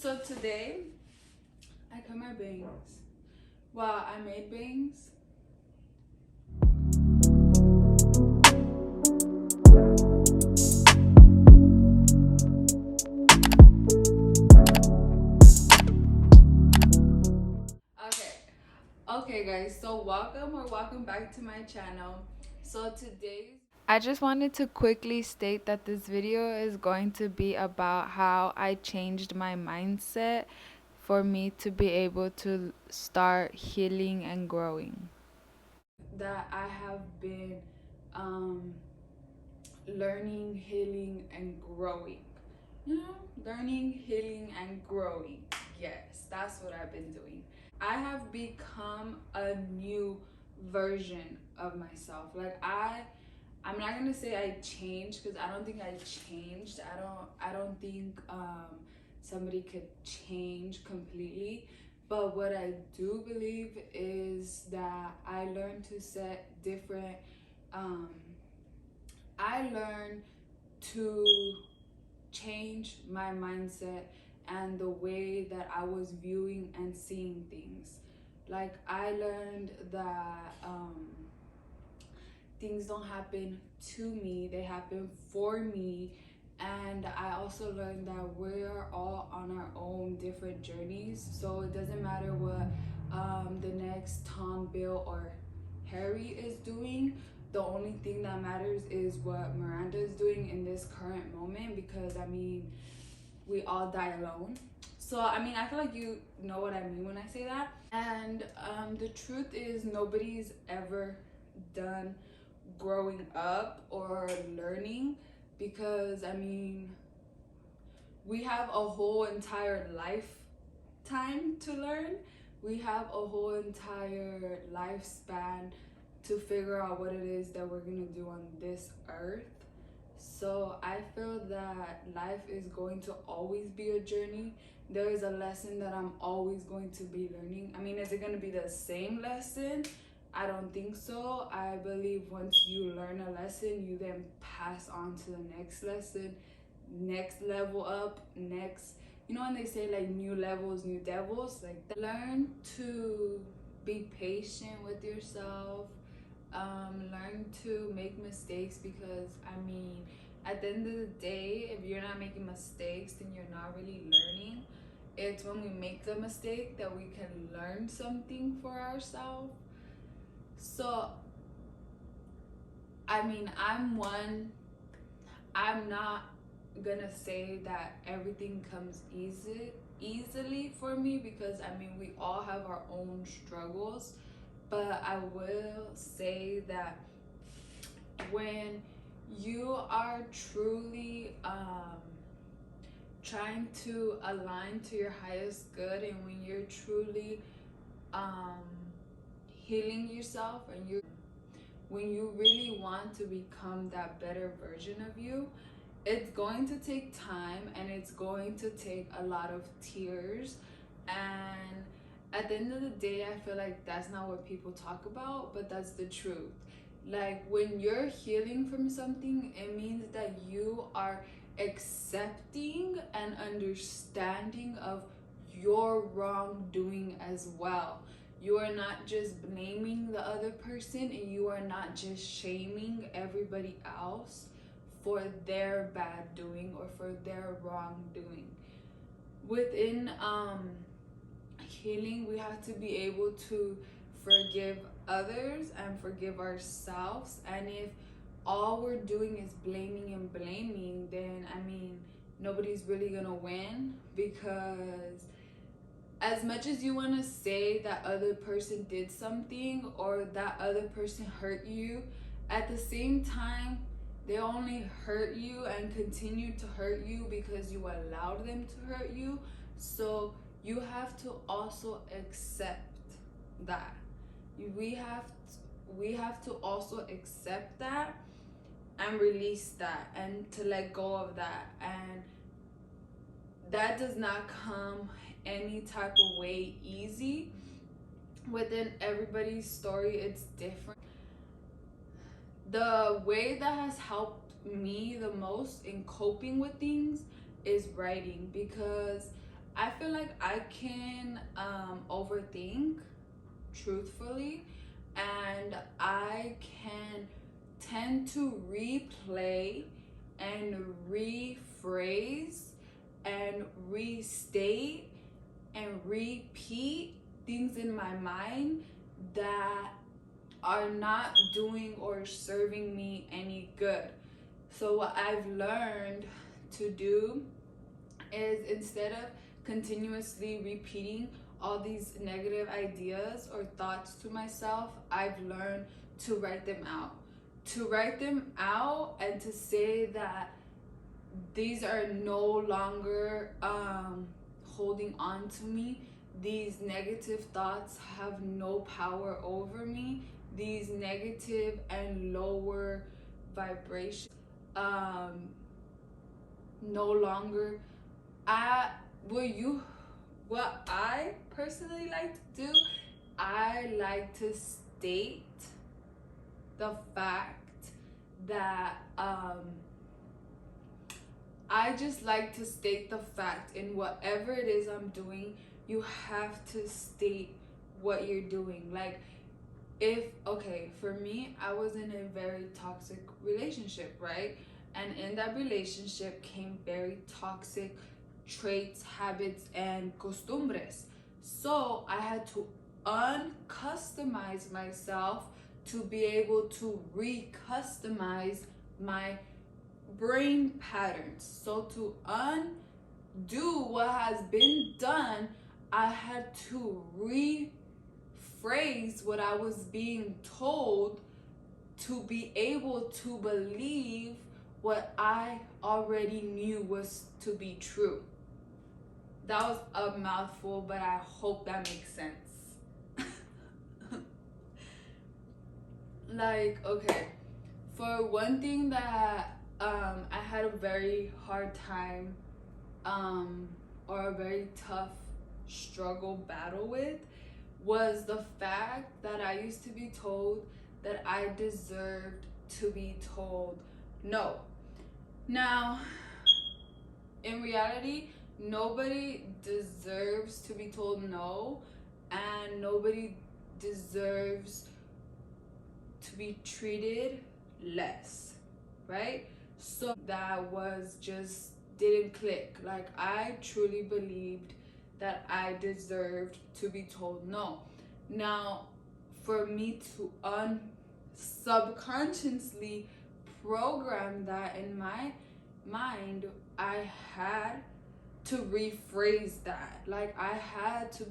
So today I cut my bangs. Well, I made bangs. Okay. Okay guys, so welcome back to my channel. So today's I just wanted to quickly state that this video is going to be about how I changed my mindset for me to be able to start healing and growing. That I have been um, learning, healing, and growing. Learning, healing, and growing. Yes, that's what I've been doing. I have become a new version of myself. I'm not gonna say I changed because I don't think I changed. I don't think somebody could change completely. But what I do believe is that I learned to set different um, I learned to change my mindset and the way that I was viewing and seeing things. Like I learned that things don't happen to me, they happen for me. And I also learned that we're all on our own different journeys. So it doesn't matter what the next Tom, Bill, or Harry is doing. The only thing that matters is what Miranda is doing in this current moment, because we all die alone. So I feel like you know what I mean when I say that. And the truth is, nobody's ever done growing up or learning, because we have a whole entire lifetime to learn. We have a whole entire lifespan to figure out what it is that we're gonna do on this earth. So I feel that life is going to always be a journey. There is a lesson that I'm always going to be learning. Is it going to be the same lesson? I don't think so. I believe once you learn a lesson, you then pass on to the next lesson, next level up, next. You know when they say like new levels, new devils? Like that. Learn to be patient with yourself. Learn to make mistakes, because at the end of the day, if you're not making mistakes, then you're not really learning. It's when we make the mistake that we can learn something for ourselves. So I'm one. I'm not gonna say that everything comes easily for me, because we all have our own struggles. But I will say that when you are truly trying to align to your highest good, and when you're truly um, healing yourself, and when you really want to become that better version of you, it's going to take time, and it's going to take a lot of tears. And at the end of the day, I feel like that's not what people talk about, but that's the truth. Like when you're healing from something, it means that you are accepting and understanding of your wrongdoing as well. You are not just blaming the other person, and you are not just shaming everybody else for their bad doing or for their wrongdoing. Within healing, we have to be able to forgive others and forgive ourselves. And if all we're doing is blaming and blaming, then nobody's really gonna win, because as much as you want to say that other person did something or that other person hurt you, at the same time, they only hurt you and continue to hurt you because you allowed them to hurt you. So you have to also accept that. We have to also accept that and release that and to let go of that. And that does not come any type of way easy. Within everybody's story, it's different. The way that has helped me the most in coping with things is writing, because I feel like I can overthink truthfully, and I can tend to replay and rephrase and restate and repeat things in my mind that are not doing or serving me any good. So what I've learned to do is, instead of continuously repeating all these negative ideas or thoughts to myself, I've learned to write them out. To write them out and to say that these are no longer holding on to me. These negative thoughts have no power over me. These negative and lower vibrations no longer. I what you what I personally like to do, I like to state the fact that I just like to state the fact in whatever it is I'm doing. You have to state what you're doing. Like, if, okay, for me, I was in a very toxic relationship, right? And in that relationship came very toxic traits, habits, and costumbres. So I had to uncustomize myself to be able to recustomize my brain patterns. So to undo what has been done, I had to rephrase what I was being told to be able to believe what I already knew was to be true. That was a mouthful, but I hope that makes sense. Like, okay, for one thing that I had a very hard time or a very tough struggle battle with was the fact that I used to be told that I deserved to be told no. Now, in reality, nobody deserves to be told no, and nobody deserves to be treated less, right? So that was just didn't click. Like, I truly believed that I deserved to be told no. Now, for me to subconsciously program that in my mind, I had to rephrase that. Like, I had to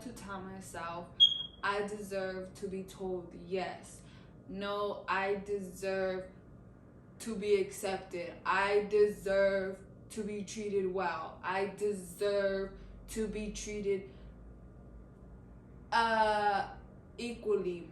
tell myself I deserve to be told yes. No, I deserve to be accepted. I deserve to be treated well. I deserve to be treated equally.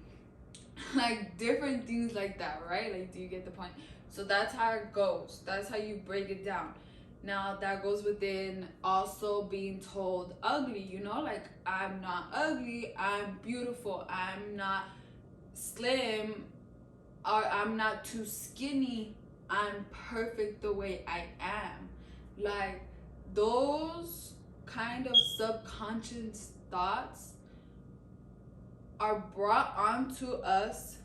Like, different things like that, right? Like, do you get the point? So that's how it goes. That's how you break it down. Now, that goes within also being told ugly, like, I'm not ugly, I'm beautiful, I'm not slim, or I'm not too skinny, I'm perfect the way I am. Like, those kind of subconscious thoughts are brought onto us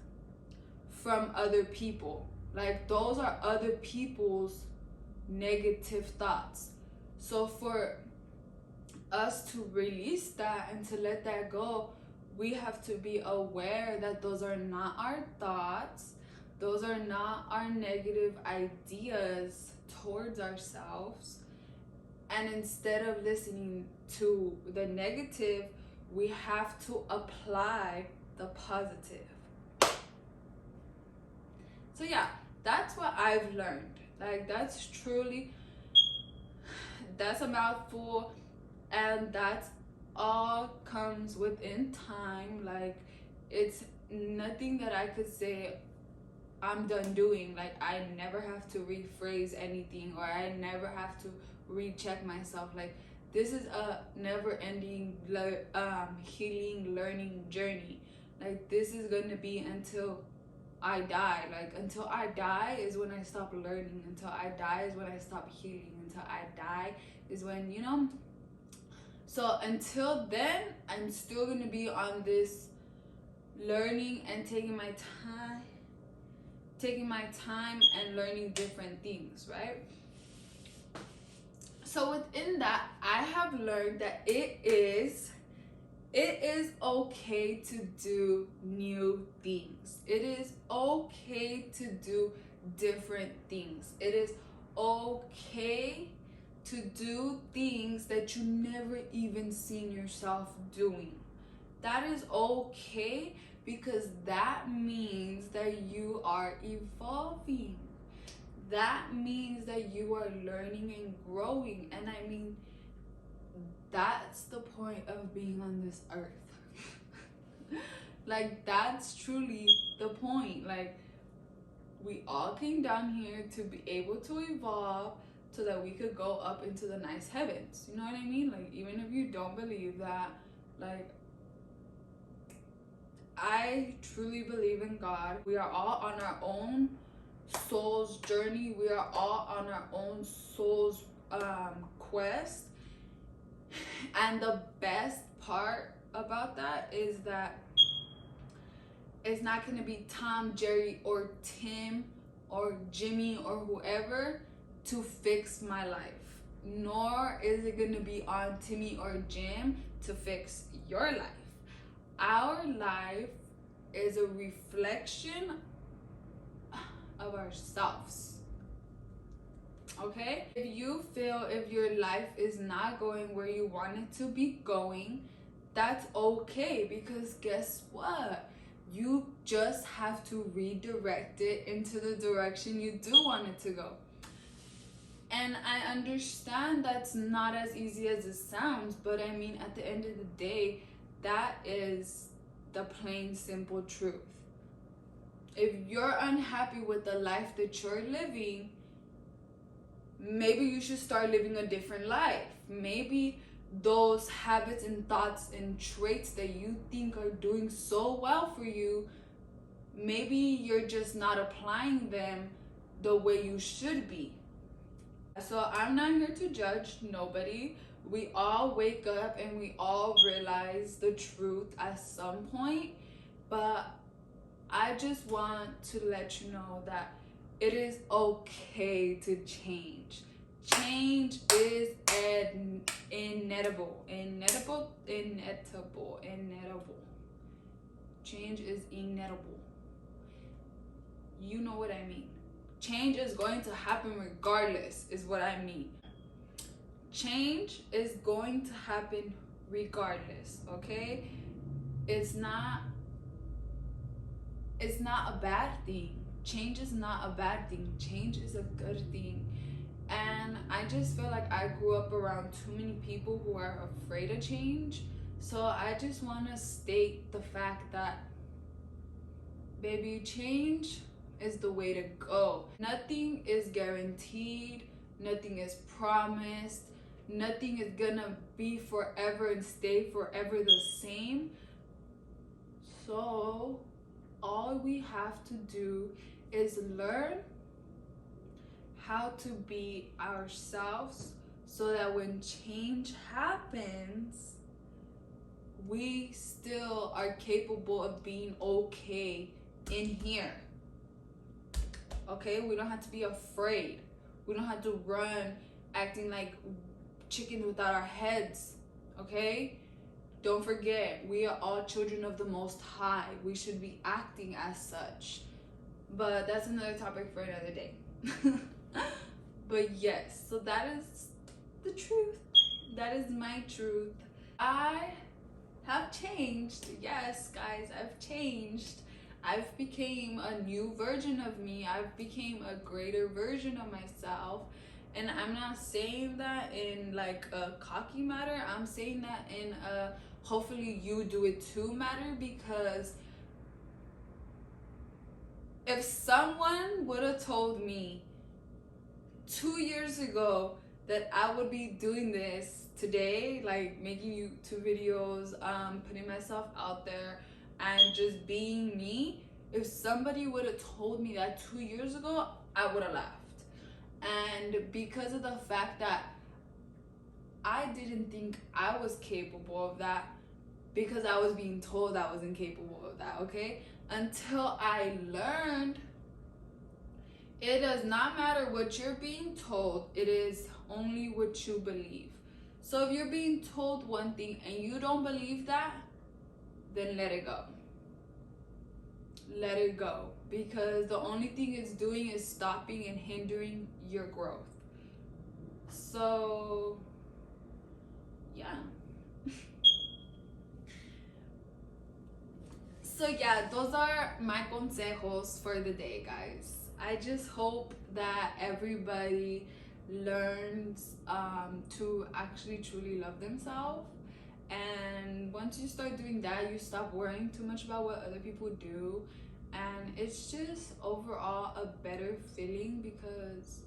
from other people. Like, those are other people's negative thoughts. So for us to release that and to let that go, we have to be aware that those are not our thoughts, those are not our negative ideas towards ourselves. And instead of listening to the negative, we have to apply the positive. So yeah, that's what I've learned. Like, that's a mouthful, and that's all comes within time. Like, it's nothing that I could say I'm done doing. Like, I never have to rephrase anything, or I never have to recheck myself. Like, this is a never-ending healing, learning journey. Like, this is gonna be until I die. Like, until I die is when I stop learning. Until I die is when I stop healing. Until I die is when, So until then, I'm still gonna be on this learning and taking my time and learning different things, right? So within that, I have learned that it is okay to do new things. It is okay to do different things. It is okay to do things that you never even seen yourself doing. That is okay, because that means that you are evolving. That means that you are learning and growing. And I mean, that's the point of being on this earth. Like, that's truly the point. Like, we all came down here to be able to evolve so that we could go up into the nice heavens. You know what I mean? Like, even if you don't believe that, like, I truly believe in God. We are all on our own soul's journey. We are all on our own soul's quest. And the best part about that is that it's not going to be Tom, Jerry, or Tim, or Jimmy, or whoever to fix my life. Nor is it going to be on Timmy or Jim to fix your life. Our life is a reflection of ourselves. Okay? If you feel if your life is not going where you want it to be going, that's okay, because guess what? You just have to redirect it into the direction you do want it to go. And I understand that's not as easy as it sounds, but I mean, at the end of the day, that is the plain, simple truth. If you're unhappy with the life that you're living, maybe you should start living a different life. Maybe those habits and thoughts and traits that you think are doing so well for you, maybe you're just not applying them the way you should be. So I'm not here to judge nobody. We all wake up and we all realize the truth at some point, but I just want to let you know that it is okay to change. Change is inevitable. Change is inevitable. You know what I mean. Change is going to happen regardless, is what I mean. Change is going to happen regardless, okay? It's not a bad thing. Change is not a bad thing. Change is a good thing. And I just feel like I grew up around too many people who are afraid of change. So I just want to state the fact that, baby, change is the way to go. Nothing is guaranteed. Nothing is promised. Nothing is gonna be forever and stay forever the same. So all we have to do is learn how to be ourselves, so that when change happens, we still are capable of being okay in here. Okay? We don't have to be afraid. We don't have to run acting like chickens without our heads. Okay? Don't forget, we are all children of the Most High. We should be acting as such. But that's another topic for another day. But yes, so that is the truth. That is my truth. I have changed. Yes, guys, I've changed. I've became a new version of me. I've became a greater version of myself. And I'm not saying that in like a cocky matter. I'm saying that in a hopefully you do it too matter, because if someone would have told me 2 years ago that I would be doing this today, like making YouTube videos, putting myself out there and just being me, if somebody would have told me that 2 years ago, I would have laughed. And because of the fact that I didn't think I was capable of that because I was being told I wasn't capable of that, okay? Until I learned it does not matter what you're being told, it is only what you believe. So if you're being told one thing and you don't believe that, then let it go. Let it go. Because the only thing it's doing is stopping and hindering your growth. So, yeah. So yeah, those are my consejos for the day, guys. I just hope that everybody learns to actually truly love themselves. And once you start doing that, you stop worrying too much about what other people do. And it's just overall a better feeling because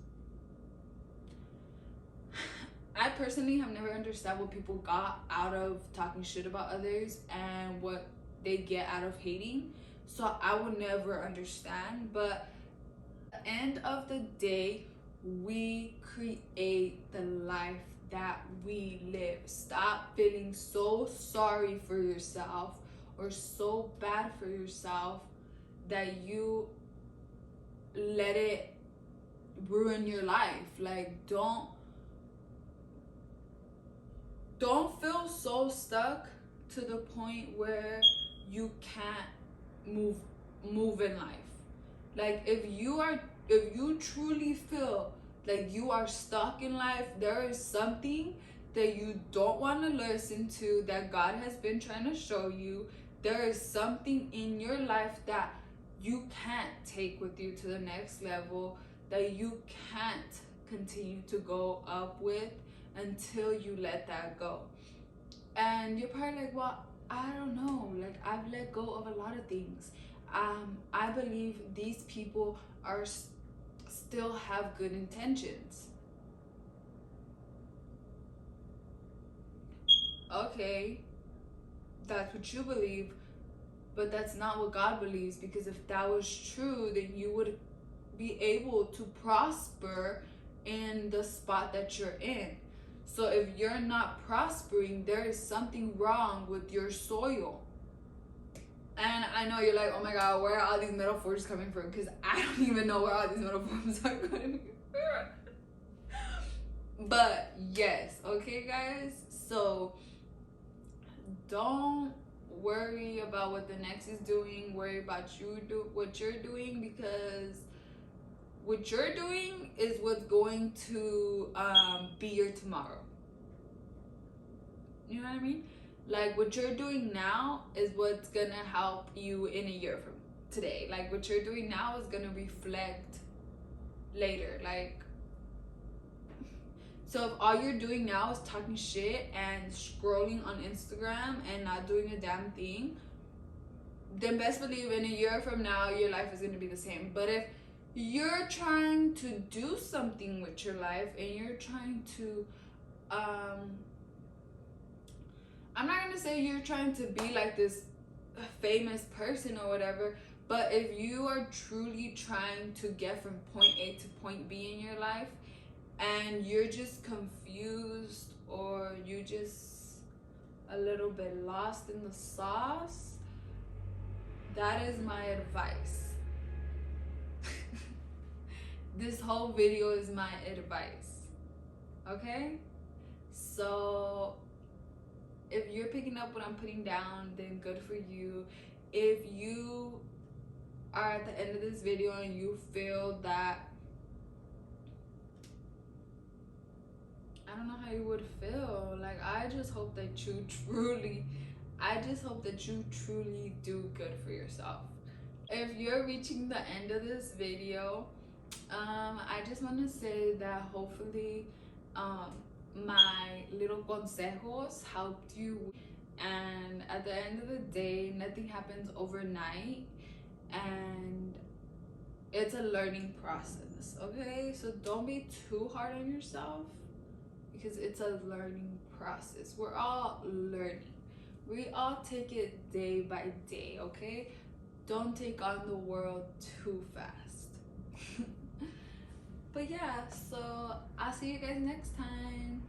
I personally have never understood what people got out of talking shit about others and what they get out of hating. So I will never understand. But at the end of the day, we create the life that we live. Stop feeling so sorry for yourself or so bad for yourself that you let it ruin your life. Like, don't feel so stuck to the point where you can't move in life. Like if you truly feel like you are stuck in life, there is something that you don't want to listen to that God has been trying to show you. There is something in your life that you can't take with you to the next level, that you can't continue to go up with until you let that go. And you're probably like, well, I don't know, like I've let go of a lot of things. I believe these people are still have good intentions. Okay, that's what you believe, but that's not what God believes, because if that was true, then you would be able to prosper in the spot that you're in. So if you're not prospering, there is something wrong with your soil. And I know you're like, oh my god, where are all these metaphors coming from? Because I don't even know where all these metaphors are coming from. But yes, okay, guys. So don't worry about what the next is doing. Worry about what you're doing, because what you're doing is what's going to be your tomorrow. You know what I mean? Like what you're doing now is what's gonna help you in a year from today. Like what you're doing now is gonna reflect later. Like, so if all you're doing now is talking shit and scrolling on Instagram and not doing a damn thing, then best believe in a year from now your life is gonna be the same. But if you're trying to do something with your life and you're trying to I'm not gonna say you're trying to be like this famous person or whatever, but if you are truly trying to get from point A to point B in your life and you're just confused or you just a little bit lost in the sauce, that is my advice. This whole video is my advice, okay? So if you're picking up what I'm putting down, then good for you. If you are at the end of this video and you feel that, I don't know how you would feel. Like, I just hope that you truly do good for yourself. If you're reaching the end of this video, I just want to say that hopefully my little consejos helped you. And at the end of the day, nothing happens overnight, and it's a learning process, okay? So don't be too hard on yourself, because it's a learning process. We're all learning. We all take it day by day, okay? Don't take on the world too fast. But yeah, so I'll see you guys next time.